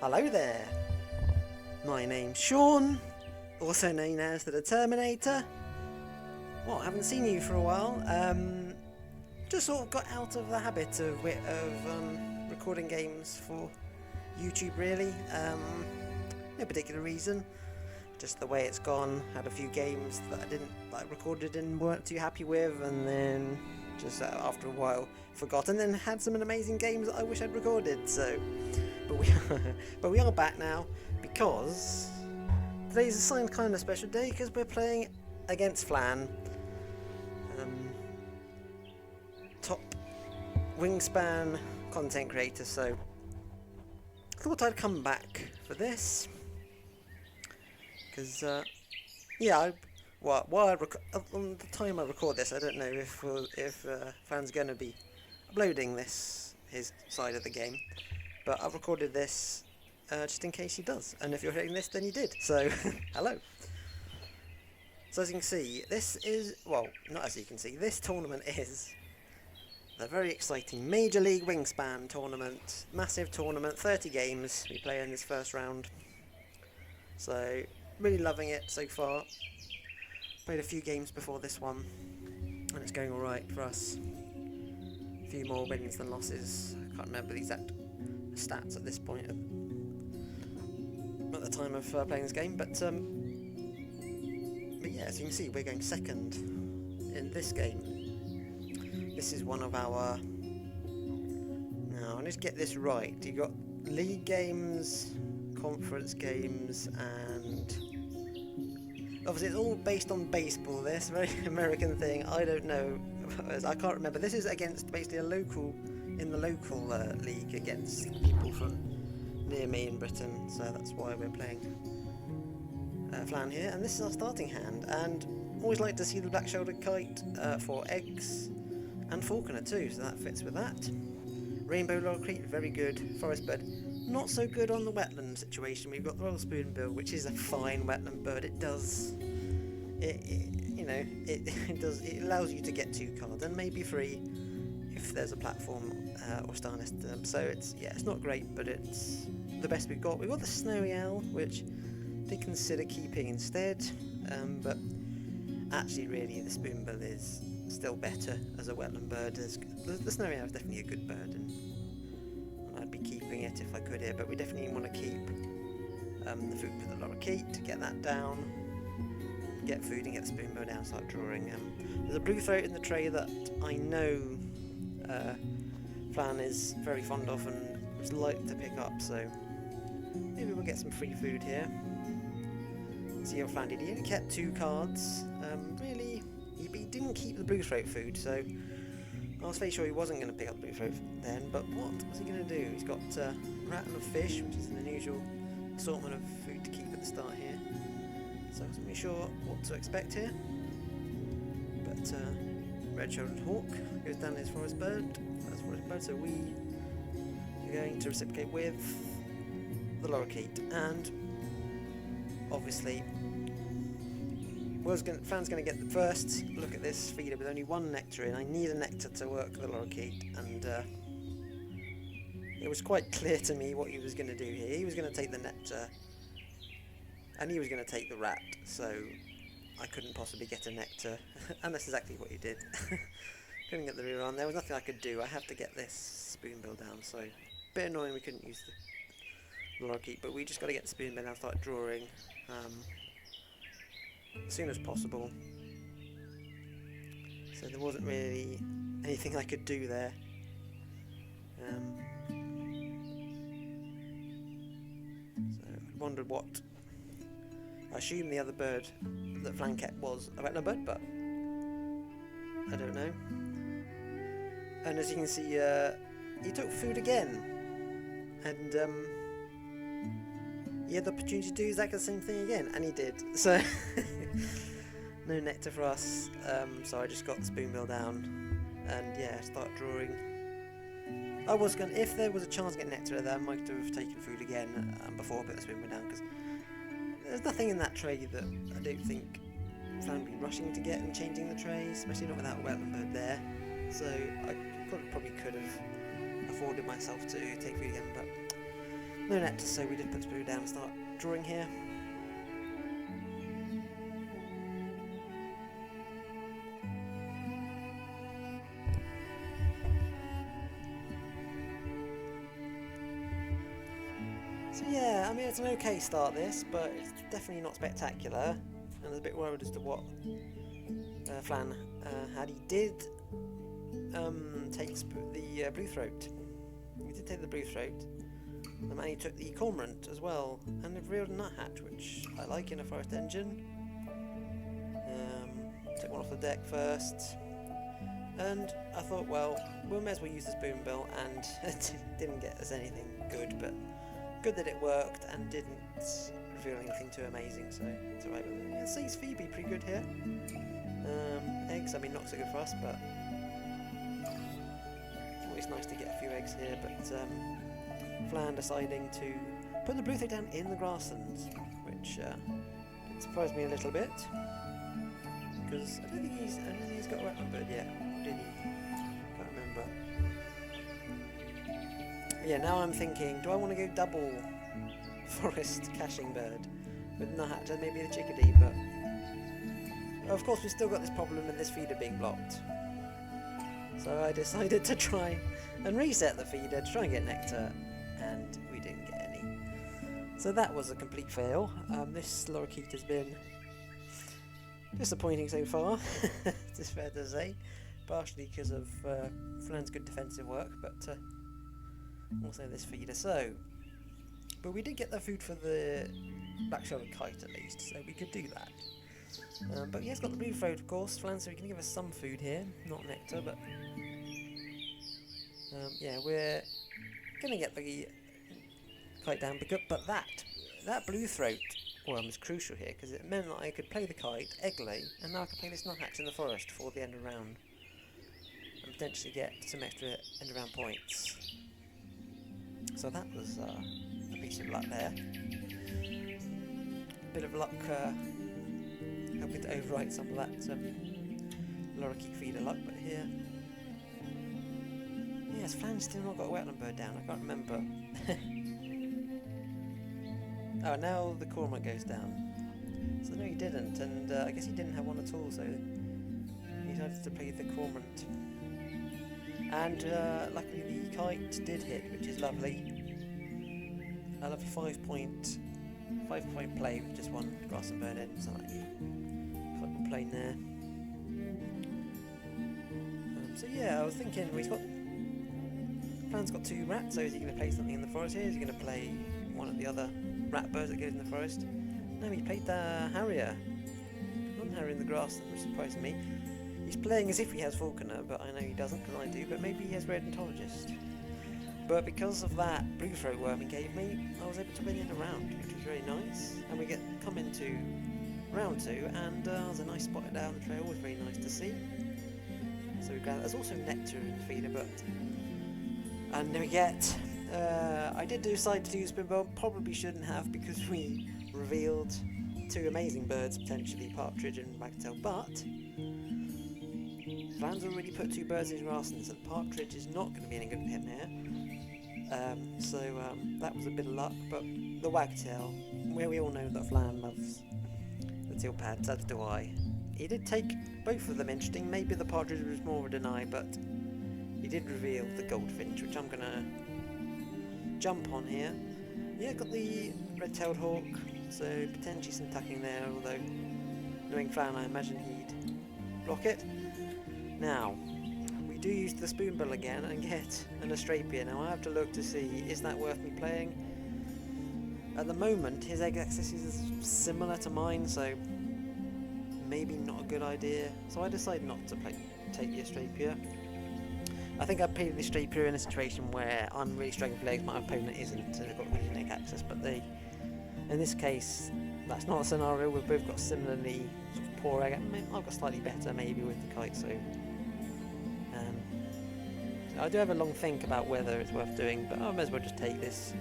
Hello there. My name's Sean, also known as the Determinator. Well, I haven't seen you for a while. Just sort of got out of the habit of recording games for YouTube, really. No particular reason. Just the way it's gone. Had a few games that I didn't recorded and weren't too happy with, and then just after a while forgot, and then had some amazing games that I wish I'd recorded. So, but we are back now because today's a kind of special day because we're playing against Flan, top Wingspan content creator. So I thought I'd come back for this because on the time I record this, I don't know if Flan's going to be uploading his side of the game, but I've recorded this just in case he does, and if you're hearing this, then you did. So hello. So as you can see, this tournament is the very exciting Major League Wingspan tournament, massive tournament, 30 games we play in this first round. So really loving it so far. Played a few games before this one, and it's going alright for us. A few more wins than losses. I can't remember the exact stats at this point at the time of playing this game, but yeah, as you can see, we're going second in this game. This is one of our... Now, let's get this right. You've got league games, conference games, and obviously it's all based on baseball, this very American thing. I don't know, I can't remember. This is against basically in the local league against people from near me in Britain, so that's why we're playing Flan here. And this is our starting hand, and always like to see the black-shouldered kite for eggs, and falconer too, so that fits with that. Rainbow lorikeet, very good. Forest bird, not so good on the wetland situation. We've got the royal spoonbill, which is a fine wetland bird. It allows you to get 2 cards and maybe 3 if there's a platform or star nest. So it's not great, but it's the best we've got. We've got the snowy owl, which they consider keeping instead, but actually really the spoonbill is still better as a wetland bird. The snowy owl is definitely a good bird, and I'd be keeping it if I could here, but we definitely want to keep the food for the lorikeet to get that down, get food and get the spoonbill down, start drawing. There's a blue throat in the tray that I know Flan is very fond of and would like to pick up, so maybe we'll get some free food here. See how Flan did. He only kept 2 cards. Really, he didn't keep the blue throat food, so I was very sure he wasn't going to pick up the blue throat then, but what was he going to do? He's got rat and a fish, which is an unusual assortment of food to keep at the start here, so I wasn't really sure what to expect here. But red-shouldered hawk goes down his forest bird. That's forest bird, so we are going to reciprocate with the lorikeet, and obviously Flan's going to get the first look at this feeder with only 1 nectar in. I need a nectar to work the lorikeet, and it was quite clear to me what he was going to do here. He was going to take the nectar, and he was going to take the rat, so I couldn't possibly get a nectar, and that's exactly what he did. Couldn't get the rear on. There was nothing I could do. I have to get this spoonbill down, so a bit annoying we couldn't use the lorikeet, but we just got to get the spoonbill down and start drawing as soon as possible. So there wasn't really anything I could do there. So I wondered what... I assumed the other bird that Flan kept was a wetland bird, but I don't know. And as you can see, he took food again, and he had the opportunity to do exactly the same thing again, and he did. So no nectar for us. So I just got the spoonbill down, and start drawing. I was going, if there was a chance to get nectar there, I might have taken food again before I put the spoonbill down, because there's nothing in that tray that I don't think Flan would be rushing to get and changing the tray, especially not without a wetland bird there. So I probably could have afforded myself to take food again, but No nectar, so we did put the spoon down and start drawing here. So yeah, I mean it's an okay start this, but it's definitely not spectacular. And I was a bit worried as to what Flan had. He did take the blue throat. He did take the blue throat. And he took the cormorant as well, and revealed a nuthatch, which I like in a forest engine. Took one off the deck first, and I thought, well, we may as well use the spoonbill, and it didn't get us anything good, but good that it worked and didn't reveal anything too amazing, so it's alright. It sees Phoebe pretty good here. Eggs, I mean, not so good for us, but it's always nice to get a few eggs here, but Flan deciding to put the blue thing down in the grasslands, which did surprise me a little bit, because I don't think he's got a wetland bird yet, did he? Can't remember. Yeah, now I'm thinking, do I want to go double forest caching bird with nuthatch and maybe the chickadee? But of course we've still got this problem with this feeder being blocked, so I decided to try and reset the feeder to try and get nectar, and we didn't get any. So that was a complete fail. This lorikeet has been disappointing so far, it's fair to say, partially because of Flan's good defensive work, but also this feeder. But we did get the food for the black-shouldered kite at least, so we could do that. But he has got the blue throat, of course, Flan, so he can give us some food here, not nectar, but yeah, we're gonna get the kite down, but that blue throat worm was crucial here, because it meant that I could play the kite, egg lay, and now I can play this nuthatch in the forest for the end of round, and potentially get some extra end of round points. So that was a piece of luck there. A bit of luck helping to overwrite some of that lorikeet feeder luck, but here... Yes, Flan's still not got a wetland bird down, I can't remember. Oh, now the cormorant goes down. So no, he didn't, and I guess he didn't have one at all, so he decided to play the cormorant. And luckily the kite did hit, which is lovely. A lovely 5-point play with just one grass and bird end, so like quite plain there. So yeah, I was thinking, Flan's got 2 rats, so is he going to play something in the forest here? Is he going to play one of the other rat birds that goes in the forest? No, he played the harrier. Not harrier in the grass, which surprised me. He's playing as if he has falconer, but I know he doesn't, because I do, but maybe he has rodentologist. But because of that blue throat worm he gave me, I was able to win in a round, which was very nice. And we come into round 2, and there's a nice spot down the trail, always very nice to see. So we grab. There's also nectar in the feeder, but and we get. I did decide to do spoonbill, probably shouldn't have, because we revealed 2 amazing birds, potentially partridge and wagtail, but Flan's already put 2 birds in his grasslands, so the partridge is not going to be any good for him here. So that was a bit of luck, but the wagtail, where we all know that Flan loves the teal pads, as do I. He did take both of them interesting. Maybe the partridge was more of a deny, but he did reveal the goldfinch, which I'm going to jump on here. Yeah, got the red-tailed hawk, so potentially some tucking there, although knowing Flan I imagine he'd block it. Now, we do use the spoonbill again and get an Astrapia. Now I have to look to see, is that worth me playing? At the moment his egg access is similar to mine, so maybe not a good idea. So I decided not to take the Astrapia. I think I'd play the Astrapia in a situation where I'm really struggling for eggs, my opponent isn't, so they've got really egg access, but in this case, that's not a scenario. We've both got similarly sort of poor egg. I've got slightly better maybe with the kite, so I do have a long think about whether it's worth doing, but I might as well just take this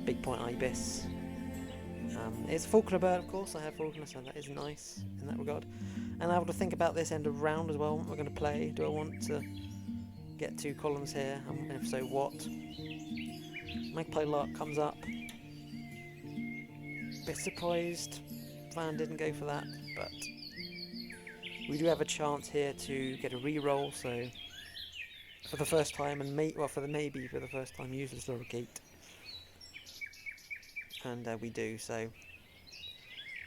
big point ibis. It's a falconer bird, of course. I have falconer, so that is nice in that regard. And I have to think about this end of round as well. What we're going to play. Do I want to get 2 columns here? And if so, what? Magpie Lark comes up. Bit surprised Flan didn't go for that, but we do have a chance here to get a re-roll, so for the first time, and maybe for the first time, use this lorikeet. And we do, so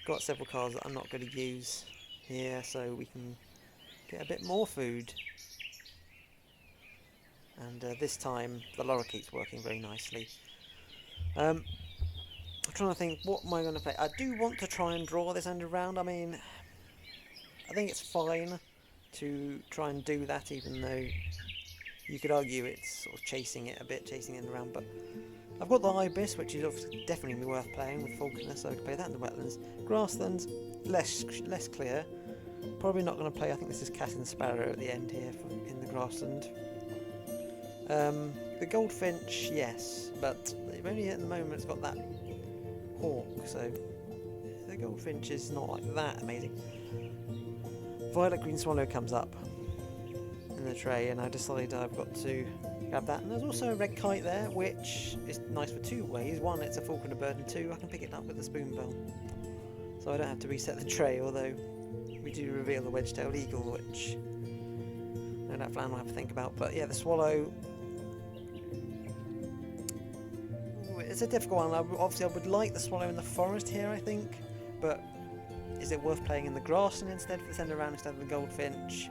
got several cards that I'm not going to use here, so we can get a bit more food. And this time the lorikeet's working very nicely. I'm trying to think, what am I going to play? I do want to try and draw this end around. I mean, I think it's fine to try and do that, even though you could argue it's sort of chasing it around, but I've got the Ibis, which is obviously definitely worth playing with Falconer, so I could play that in the wetlands. Grasslands, less clear. Probably not going to play, I think this is Cat and Sparrow at the end here in the grassland. The Goldfinch, yes, but only at the moment it's got that hawk, so the Goldfinch is not like that amazing. Violet Green Swallow comes up in the tray, and I decide I've got to grab that. And there's also a red kite there, which is nice for two ways. One, it's a falconer bird, and two, I can pick it up with the spoonbill, so I don't have to reset the tray, although we do reveal the wedge-tailed eagle, which no doubt Flan will have to think about. But yeah, the swallow, it's a difficult one. Obviously I would like the swallow in the forest here, I think, but is it worth playing in the grassland instead for the send around instead of the goldfinch?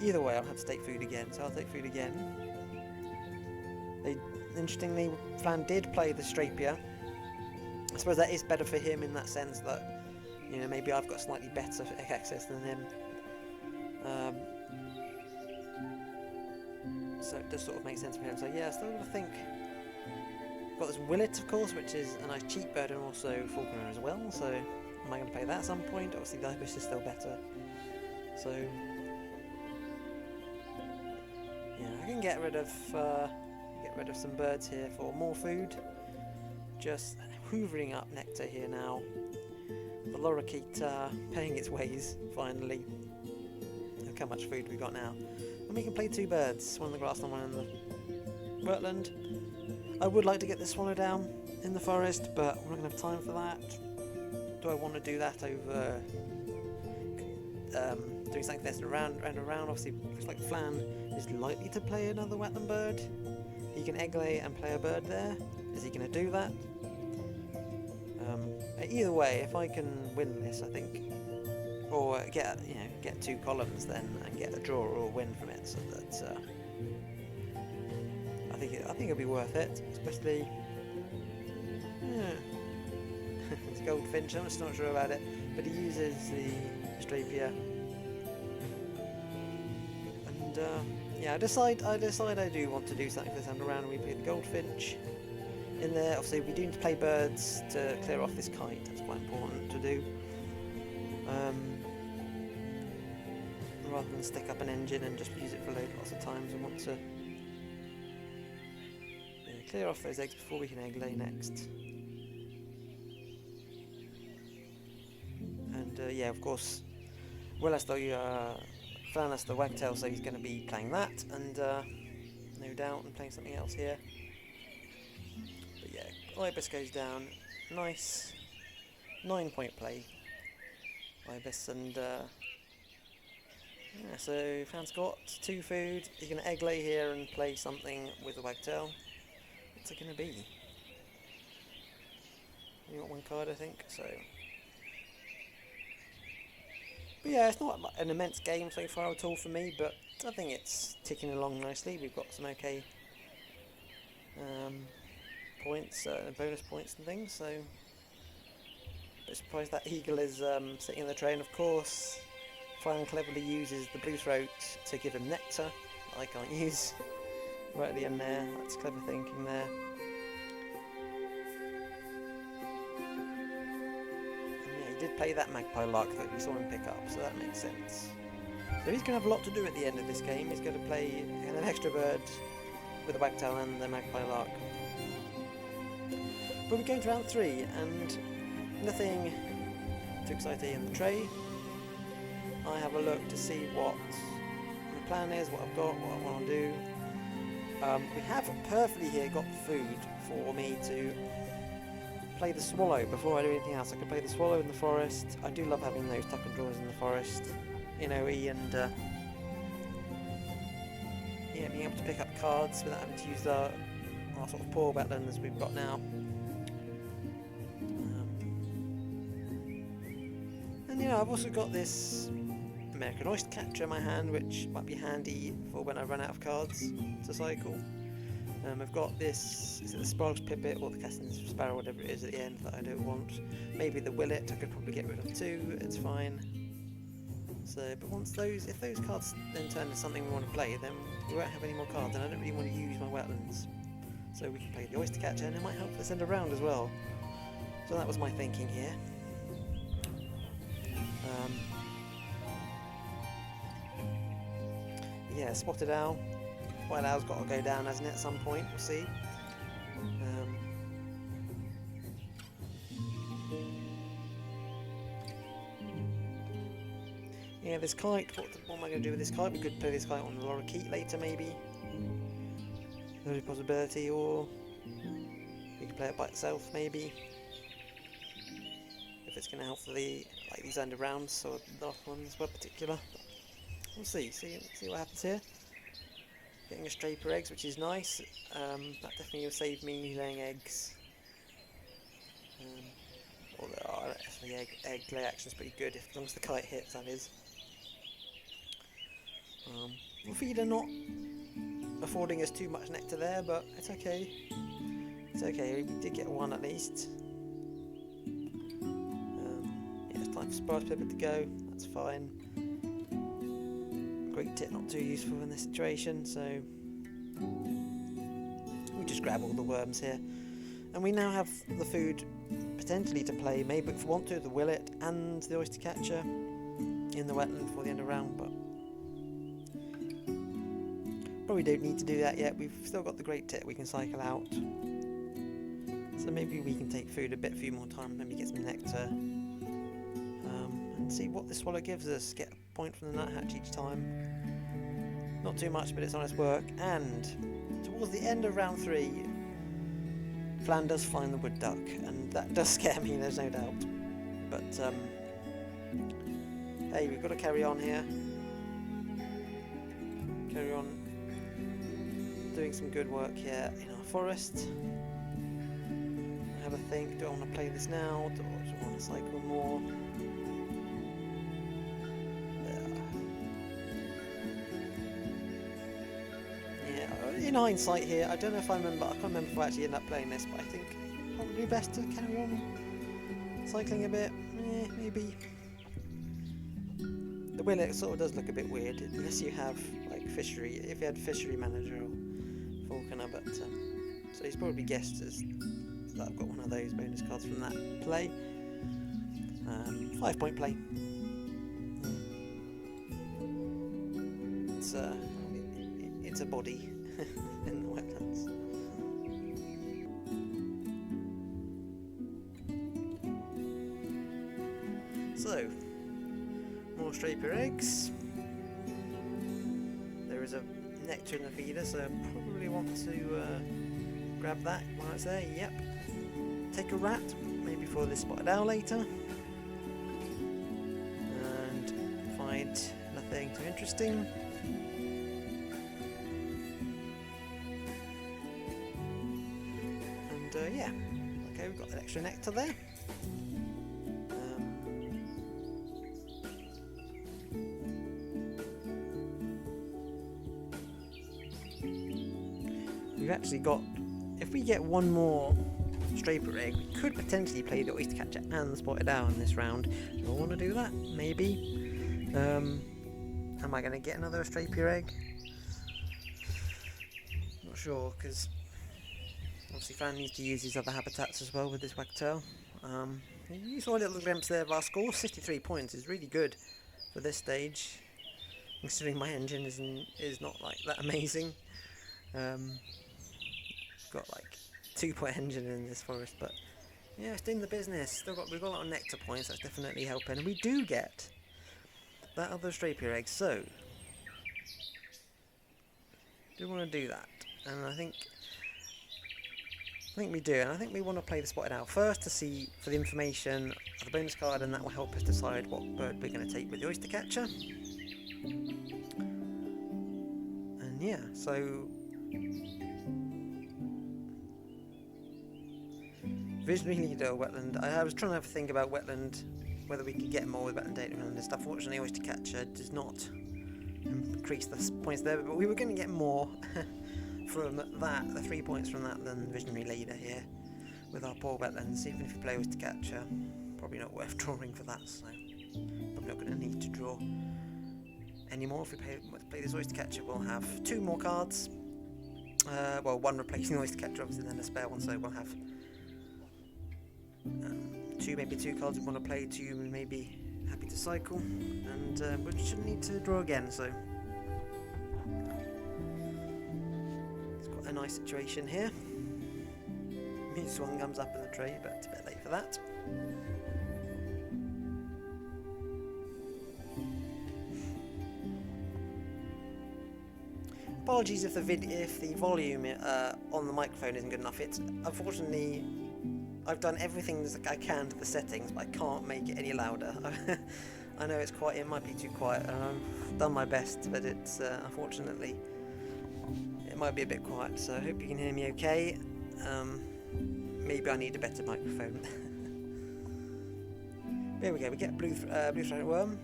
Either way, I'll have to take food again, so I'll take food again. Interestingly, Flan did play the Strapier. I suppose that is better for him in that sense that, you know, maybe I've got slightly better access than him. So it does sort of make sense for him. So yeah, I still got to think. Got this Willet, of course, which is a nice cheap bird and also falconer as well. So am I going to play that at some point? Obviously, the Ibis is still better. So yeah, I can get rid of some birds here for more food. Just hoovering up nectar here now. The lorikeet paying its ways finally. Look how much food we got now. And we can play two birds, one in the grassland, one in the wetland. I would like to get this swallow down in the forest, but we're not going to have time for that. Do I want to do that over doing something that's around? Obviously, looks like Flan is likely to play another wetland bird. He can egg lay and play a bird there. Is he going to do that? Either way, if I can win this, I think, or get two columns then and get a draw or a win from it, so that I think it'll be worth it, especially. Yeah. It's Goldfinch. I'm just not sure about it, but he uses the Strapier, and yeah, I decide I do want to do something for this underground, and we play the Goldfinch. In there, obviously, we do need to play birds to clear off this kite. That's quite important to do. Rather than stick up an engine and just use it for lots of times, we want to clear off those eggs before we can egg lay next. And yeah, of course, Flan has the wagtail, so he's going to be playing that, and no doubt, and playing something else here. But yeah, Ibis goes down. Nice 9-point play, Ibis, and yeah, so Flan's got 2 food. He's going to egg lay here and play something with the wagtail. What's it going to be? You got 1 card, I think, so. But yeah, it's not an immense game so far at all for me, but I think it's ticking along nicely. We've got some okay points, bonus points and things, so. A bit surprised that eagle is sitting in the tray, and of course, Flan cleverly uses the blue throat to give him nectar that I can't use. Right at the end there, that's clever thinking there. And yeah, he did play that magpie lark that we saw him pick up, so that makes sense. So he's going to have a lot to do at the end of this game. He's going to play an extra bird with the wagtail and the magpie lark. But we're going to round 3, and nothing too exciting in the tray. I have a look to see what the plan is, what I've got, what I want to do. We have perfectly here got food for me to play the swallow before I do anything else. I can play the swallow in the forest. I do love having those tuck and draws in the forest, and yeah, being able to pick up cards without having to use our sort of poor wetlands we've got now. And I've also got this American oyster catcher in my hand, which might be handy for when I run out of cards to cycle. I've got this, is it the Sparks Pipit or the Casting Sparrow, whatever it is at the end that I don't want. Maybe the Willet I could probably get rid of too, it's fine. So, but if those cards then turn into something we want to play, then we won't have any more cards, and I don't really want to use my wetlands. So we can play the oyster catcher, and it might help us end a round as well. So that was my thinking here. Yeah, spotted owl. White owl's got to go down, hasn't it, at some point, we'll see. Yeah, this kite, what am I going to do with this kite? We could play this kite on the lorikeet later, maybe. There's a possibility, or we could play it by itself, maybe. If it's going to help for these end of rounds, or the last ones were particular. We'll see what happens here. Getting a straper eggs, which is nice. That definitely will save me laying eggs. Although actually egg lay action is pretty good, as long as the kite hits, that is. The feeder not affording us too much nectar there, but it's okay. It's okay, we did get one at least. Yeah, it's time for Sparse Pipit to go, that's fine. Great tit not too useful in this situation, so we just grab all the worms here. And we now have the food potentially to play, maybe if we want to, the Willet and the oyster catcher in the wetland before the end of the round, but probably don't need to do that yet. We've still got the great tit we can cycle out, so maybe we can take food a few more times, maybe get some nectar, and see what the swallow gives us. Get a point from the nuthatch each time. Not too much, but it's honest work. And towards the end of round 3, Flan does find the wood duck, and that does scare me, there's no doubt. But hey, we've got to carry on here. Carry on doing some good work here in our forest. Have a think, do I want to play this now, or do I want to cycle more? In hindsight here, I don't know if I can't remember if I actually ended up playing this, but I think probably best to carry on cycling a bit. Maybe. The Willet sort of does look a bit weird, unless you have like fishery, if you had fishery manager or falconer, but so he's probably guessed that I've got one of those bonus cards from that play. 5-point play. It's a body in the wetlands. So, more straper eggs. There is a nectar in the feeder, so I probably want to grab that while it's there. Yep. Take a rat, maybe for this spotted owl later. And find nothing too interesting. Yeah, okay, we've got an extra nectar there. We've actually got, if we get one more straper egg, we could potentially play the oyster catcher and the spotted owl in this round. Do I want to do that? Maybe. Am I going to get another straper egg? Not sure, because obviously Flan needs to use his other habitats as well with this wagtail. You saw a little glimpse there of our score. 63 points is really good for this stage, considering my engine is not like that amazing. Got like 2-point engine in this forest, but yeah, it's doing the business. We've got a lot of nectar points, that's definitely helping, and we do get that other straper egg, so do want to do that. and I think we do, and I think we want to play the spotted owl first to see for the information of the bonus card, and that will help us decide what bird we're going to take with the oyster catcher. And yeah, so visionary leader wetland. I was trying to have a think about wetland, whether we could get more with wetland data and stuff. Fortunately, oyster catcher does not increase the points there, but we were going to get more from that, the 3 points from that, than visionary leader here with our poor wetlands. Even if we play oyster catcher, probably not worth drawing for that, so probably not going to need to draw anymore. If we play this oyster catcher, we'll have 2 more cards, well, 1 replacing the oyster catcher obviously, then a spare one, so we'll have 2 cards we want to play, 2 maybe happy to cycle, and we shouldn't need to draw again, so it's quite a nice situation here. This one comes up in the tray, but it's a bit late for that. Apologies if the volume on the microphone isn't good enough. It's unfortunately, I've done everything I can to the settings, but I can't make it any louder. I know it might be too quiet, and I've done my best, but it's unfortunately it might be a bit quiet. So I hope you can hear me okay. Maybe I need a better microphone. There we go. We get blue-throated worm.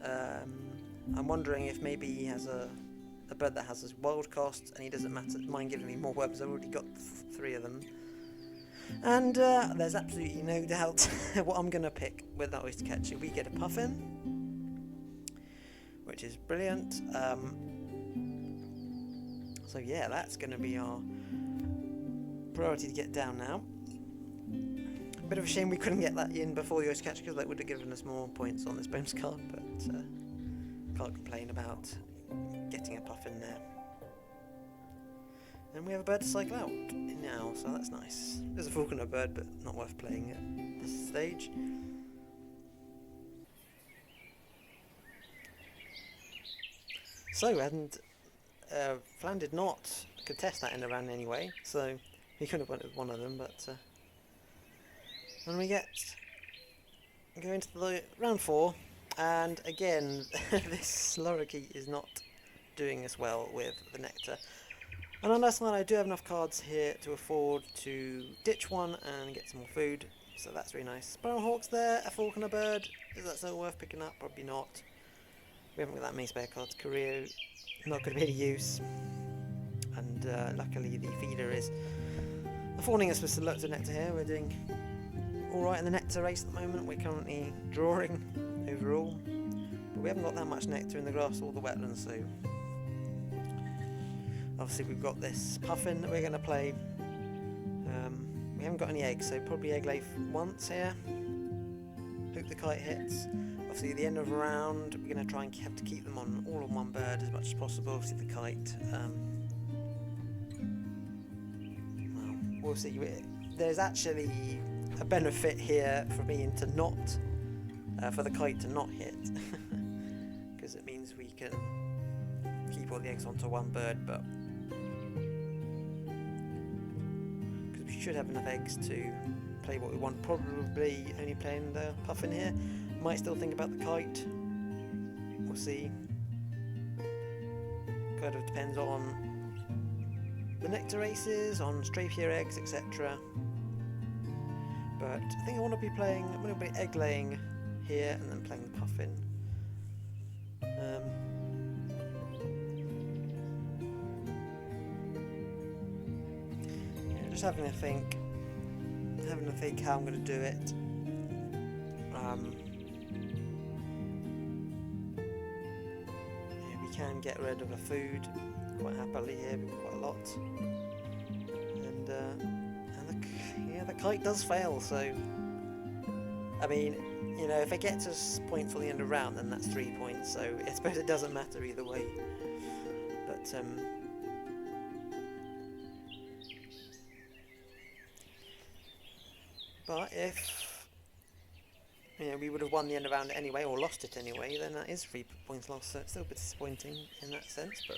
I'm wondering if maybe he has a bird that has his wild cost, and he doesn't mind giving me more worms. I've already got 3 of them. And there's absolutely no doubt what I'm going to pick with that oyster catcher. We get a puffin, which is brilliant. So yeah, that's going to be our priority to get down now. Bit of a shame we couldn't get that in before the oyster catcher, because that would have given us more points on this bonus card, but can't complain about getting a puffin there. And we have a bird to cycle out now, so that's nice. There's a falconer bird, but not worth playing at this stage. So, and Flan did not contest that end of round anyway, so he could have went with one of them, but when we go into the round 4, and again, this lorikeet is not doing as well with the nectar. And on that side, I do have enough cards here to afford to ditch one and get some more food, so that's really nice. Sparrowhawk's there, a falconer bird. Is that still worth picking up? Probably not. We haven't got that many spare cards. Career, not going to be any use. And luckily, the feeder is affording us with some lots of nectar here. We're doing alright in the nectar race at the moment. We're currently drawing overall, but we haven't got that much nectar in the grass or the wetlands, so obviously we've got this puffin that we're going to play. We haven't got any eggs, so probably egg lay once here. Hope the kite hits. Obviously at the end of a round we're going to try and have to keep them all on one bird as much as possible. Obviously the kite, well, we'll see. There's actually a benefit here for me into not, for the kite to not hit, because it means we can keep all the eggs onto one bird, but because we should have enough eggs to play what we want. Probably only playing the puffin here. Might still think about the kite. We'll see. Kind of depends on the nectar races, on strapier eggs, etc. But I think I want to be playing a little bit egg laying here and then playing the puffin. Yeah, just having a think how I'm going to do it. Yeah, we can get rid of the food quite happily here. We've got quite a lot, and the kite does fail. So I mean, you know, if it gets us points for the end of round, then that's 3 points. So I suppose it doesn't matter either way. But if, you know, we would have won the end of round anyway, or lost it anyway, then that is 3 points lost. So it's still a bit disappointing in that sense. But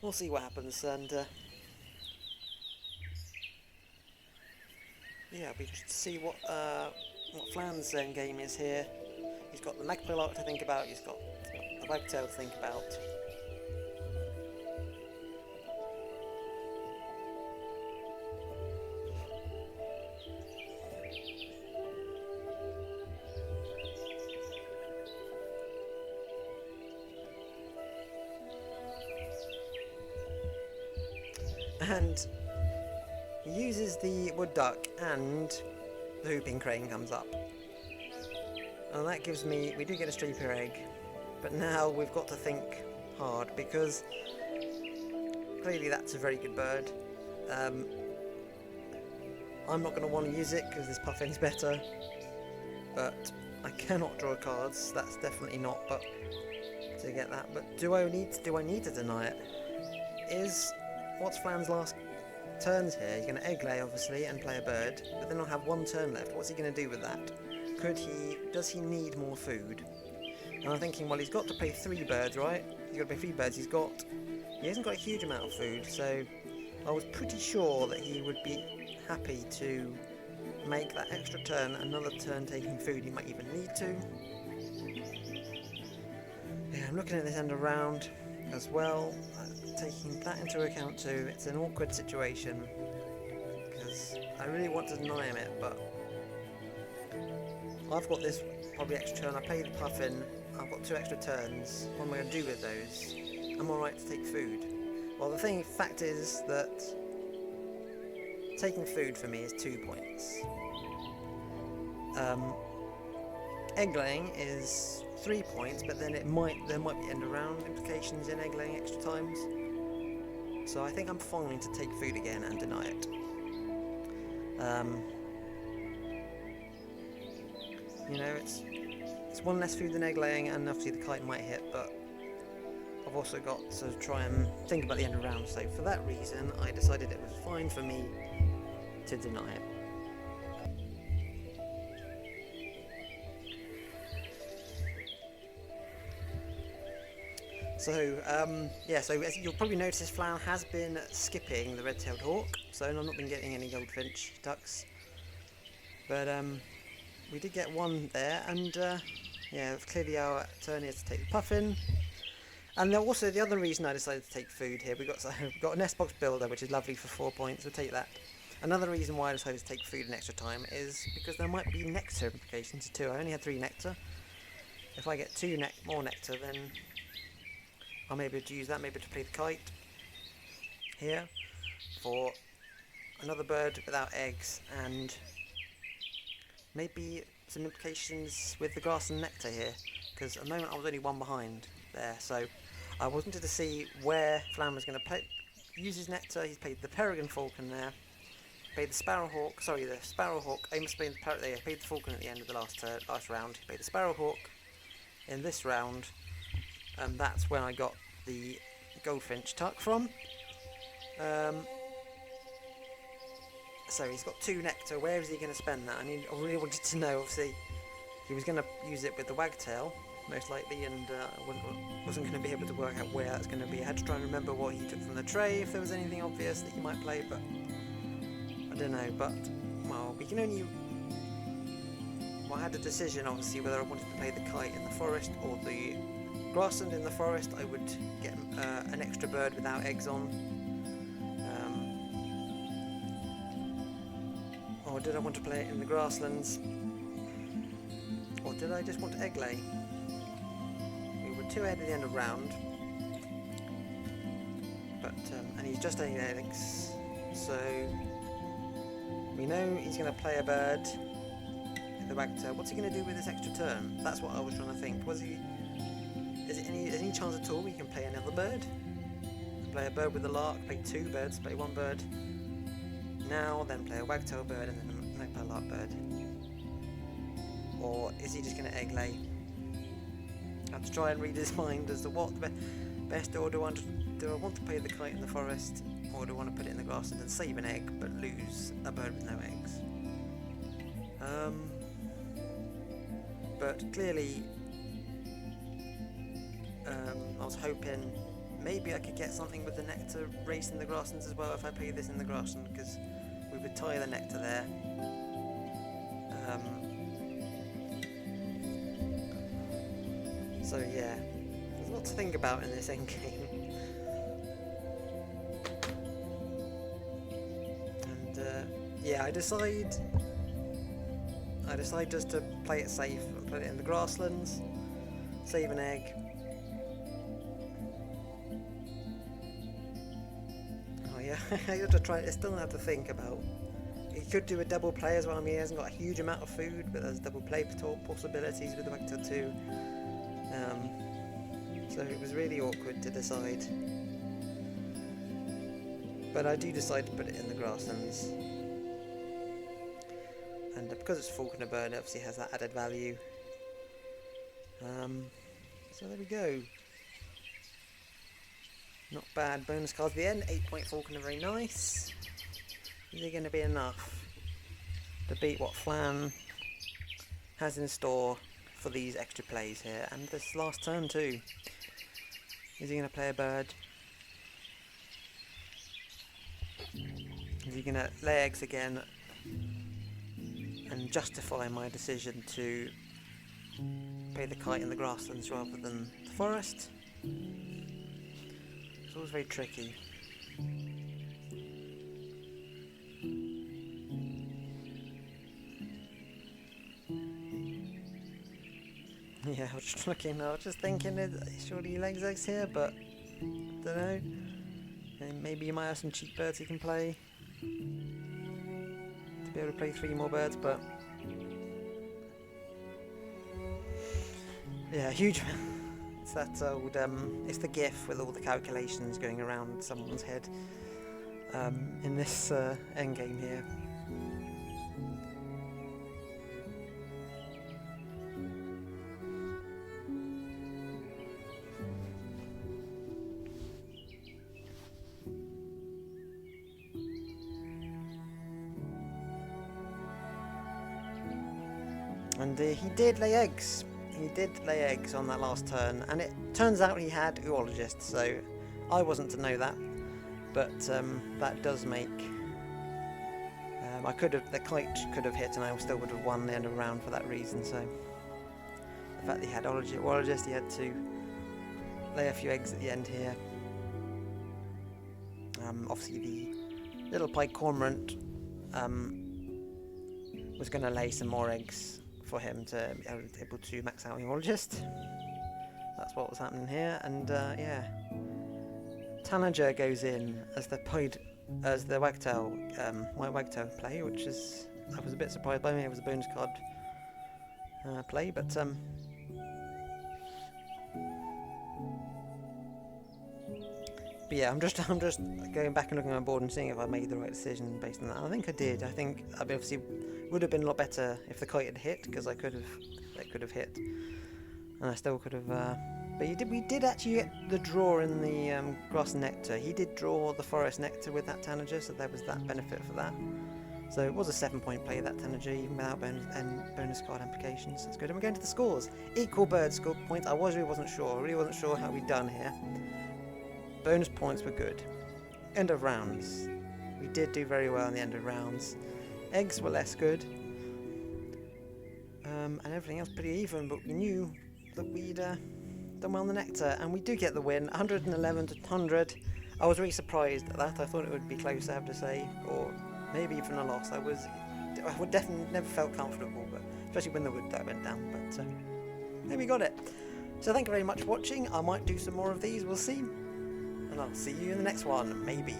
we'll see what happens. And yeah, we just see what Flan's end game is here. He's got the Magpie Lark to think about, he's got the Wagtail to think about. And he uses the wood duck and the whooping crane comes up. And that gives me, we do get a streaper egg, but now we've got to think hard because clearly that's a very good bird. I'm not going to want to use it because this puffin's better, but I cannot draw cards, that's definitely not, but to get that. But do I need to deny it? What's Flan's last turns here? He's going to egg lay, obviously, and play a bird, but then I'll have one turn left. What's he going to do with that? Does he need more food? And I'm thinking, well, he's got to play 3 birds, right? He's got to play 3 birds. He hasn't got a huge amount of food, so I was pretty sure that he would be happy to make that extra turn, another turn taking food. He might even need to. Yeah, I'm looking at this end around as well. Taking that into account too, it's an awkward situation because I really want to deny him it, but I've got this probably extra turn. I play the puffin, I've got 2 extra turns. What am I going to do with those? Am I right to take food? Well, the fact is that taking food for me is 2 points. Egg laying is 3 points, but then there might be end around implications in egg laying extra times. So I think I'm fine to take food again and deny it. You know, it's 1 less food than egg laying, and obviously the kite might hit, but I've also got to try and think about the end around. So for that reason, I decided it was fine for me to deny it. So, so as you'll probably notice, Flan has been skipping the red-tailed hawk, so I've not been getting any goldfinch ducks. But we did get one there, and clearly our turn is to take the puffin. And then also the other reason I decided to take food here, we've got a nest box builder, which is lovely for 4 points, we'll take that. Another reason why I decided to take food an extra time is because there might be nectar implications too. I only had 3 nectar. If I get 2 more nectar, then I may be able to use that, maybe to play the kite here for another bird without eggs, and maybe some implications with the grass and nectar here, because at the moment I was only 1 behind there, so I wanted to see where Flan was going to use his nectar. He's played the peregrine falcon there, played the sparrowhawk, I must play the parrot there, he played the falcon at the end of the last round, he played the sparrowhawk in this round. And that's when I got the goldfinch tuck from. So he's got 2 nectar. Where is he going to spend that? I really wanted to know. Obviously, he was going to use it with the wagtail, most likely, and I wasn't going to be able to work out where that's going to be. I had to try and remember what he took from the tray, if there was anything obvious that he might play, but I don't know. But, well, we can only... Well, I had a decision, obviously, whether I wanted to play the kite in the forest or the grassland in the forest. I would get an extra bird without eggs on. Or did I want to play it in the grasslands? Or did I just want to egg lay? We were 2 ahead at the end of round. But, and he's just laying eggs. So, we know he's going to play a bird. The wagtail. What's he going to do with this extra turn? That's what I was trying to think. Is there any chance at all we can play another bird? Play a bird with the lark, play 2 birds, play 1 bird now, then play a wagtail bird and then a magpie lark bird. Or is he just going to egg lay? I have to try and read his mind as to what the best, or do I want to play the kite in the forest, or do I want to put it in the grassland and save an egg but lose a bird with no eggs? But clearly, I was hoping maybe I could get something with the nectar race in the grasslands as well if I play this in the grassland, because we would tie the nectar there. So yeah, there's a lot to think about in this endgame. And yeah, I decide just to play it safe and put it in the grasslands, save an egg. Oh yeah, I have to try. I still have to think about. He could do a double play as well. I mean, he hasn't got a huge amount of food, but there's double play possibilities with the Vector 2. So it was really awkward to decide. But I do decide to put it in the grasslands. And because it's Falconer Bird, it obviously has that added value. So there we go. Not bad. Bonus cards at the end. 8-point Falconer, very nice. Is it going to be enough to beat what Flan has in store for these extra plays here? And this last turn too. Is he going to play a bird? Is he going to lay eggs again and justify my decision to play the kite in the grasslands rather than the forest? It's always very tricky. Yeah, I was just looking, I was just thinking, surely he lays eggs here, but don't know. And maybe you might have some cheap birds he can play to be able to play 3 more birds, but yeah, huge. It's that old, it's the GIF with all the calculations going around someone's head in this endgame here. And he did lay eggs. He did lay eggs on that last turn, and it turns out he had Oologist, so I wasn't to know that. But that does make the kite could have hit, and I still would have won the end of the round for that reason. So the fact that he had Oologist, he had to lay a few eggs at the end here. Obviously, the little pike cormorant was going to lay some more eggs for him to be able to max out Oologist. That's what was happening here, and yeah, Tanager goes in as the wagtail, my wagtail play, which is, I was a bit surprised by me. It was a bonus card play, but yeah, I'm just going back and looking at my board and seeing if I made the right decision based on that. I think I did. I think I obviously would have been a lot better if the kite had hit, because it could have hit, and I still could have. But we did actually get the draw in the grass nectar. He did draw the forest nectar with that Tanager, so there was that benefit for that. So it was a 7-point play, that Tanager, even without bonus card implications. That's good. And we're going to the scores. Equal bird score points. I really wasn't sure how we'd done here. Bonus points were good. End of rounds. We did do very well in the end of rounds. Eggs were less good. And everything else pretty even, but we knew that we'd done well in the nectar, and we do get the win, 111 to 100. I was really surprised at that. I thought it would be close, I have to say, or maybe even a loss. I would definitely never felt comfortable, but especially when the wood that went down. But there we got it. So thank you very much for watching. I might do some more of these, we'll see. And I'll see you in the next one, maybe.